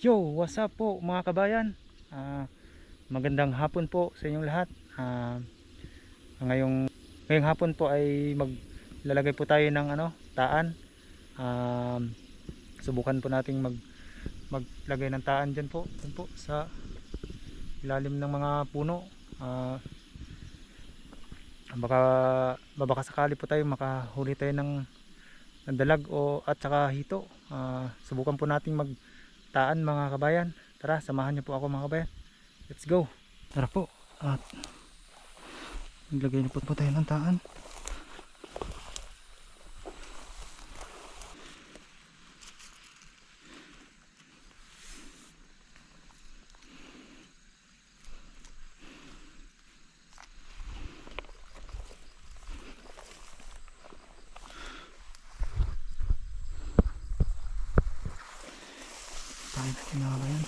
Yo, what's up po mga kabayan? Magandang hapon po sa inyong lahat. Ngayong hapon po ay maglalagay po tayo ng taan. Subukan po nating maglagay ng taan dyan po sa ilalim ng mga puno. Baka sakali po tayo makahuli tayo ng dalag at saka hito. Subukan po nating magtaan mga kabayan. Tara, samahan niyo po ako mga kabayan. Let's go. Tara po. At naglagay na po tayo ng taan. Tayo natin mga kabayan.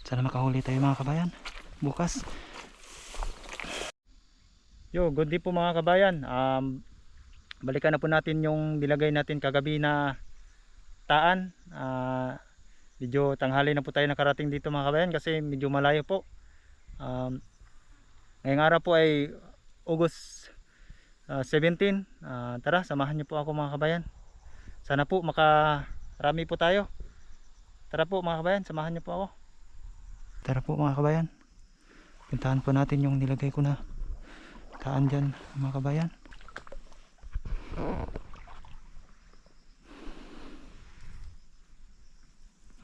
Sana makahuli tayo mga kabayan bukas. Yo, good day po mga kabayan. Balikan na po natin yung nilagay natin kagabi na taan. Medyo tanghali na po tayo nakarating dito mga kabayan kasi medyo malayo po. Ngayong araw po ay August 17. Tara, samahan niyo po ako mga kabayan. Sana po makarami po tayo. Tara po mga kabayan, samahan niyo po ako. Tara po mga kabayan, puntahan po natin yung nilagay ko na taan dyan mga kabayan.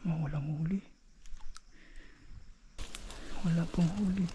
Walang huli, wala pong huli.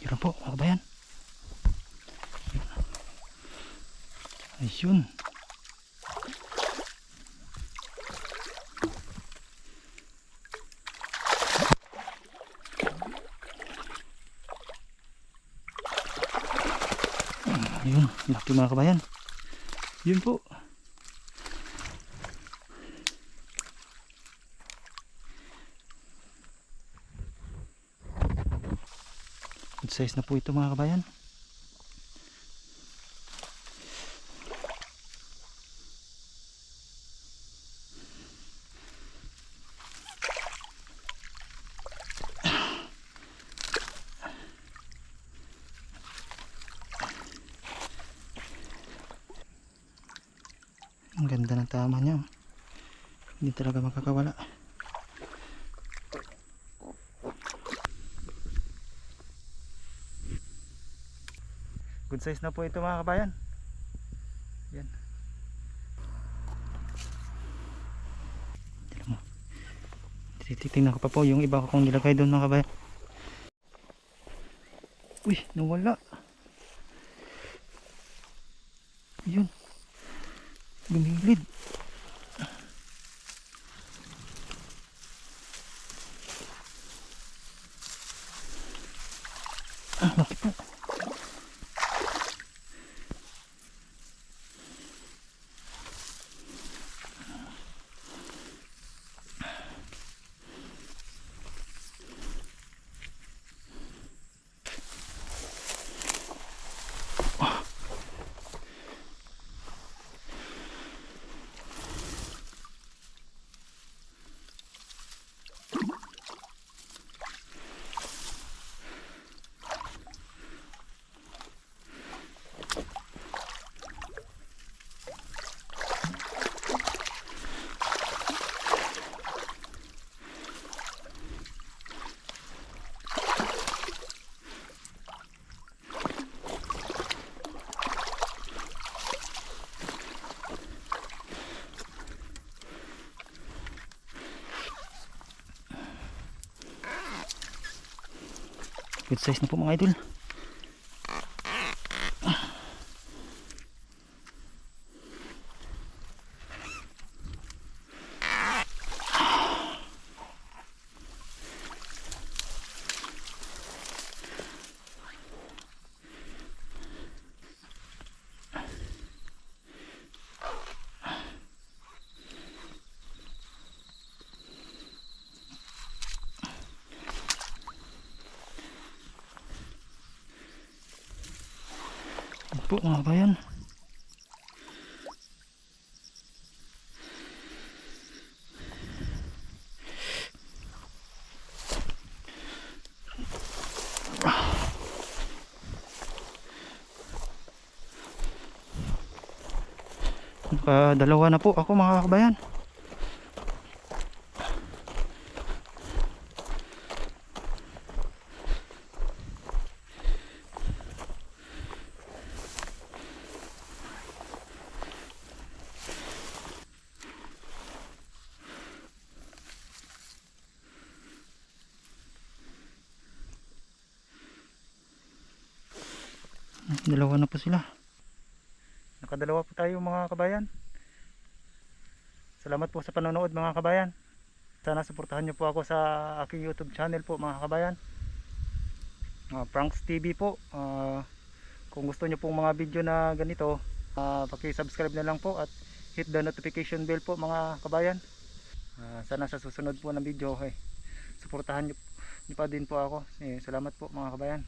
Yun po mga kabayan. Ayun. Ayun, laki mga kabayan. Yun po. Good size na po ito mga kabayan. Ang ganda ng tama niya. Hindi talaga makakawala. Good size na po ito mga kabayan. Yan. Tignan mo. Titingnan ko pa po yung iba kong nilagay doon mga kabayan. Uy, nawala. Yun. Lumilid. Laki po. Good size na po mga idol. Po mga kabayan. Nakadalawa na po ako mga kabayan. Dalawa na po sila. Nakadalawa po tayo mga kabayan. Salamat po sa panonood mga kabayan. Sana suportahan nyo po ako sa aking YouTube channel po mga kabayan. Pranks TV po. Kung gusto nyo pong mga video na ganito, paki-subscribe na lang po at hit the notification bell po mga kabayan. Sana sa susunod po ng video suportahan nyo pa din po ako. Salamat po mga kabayan.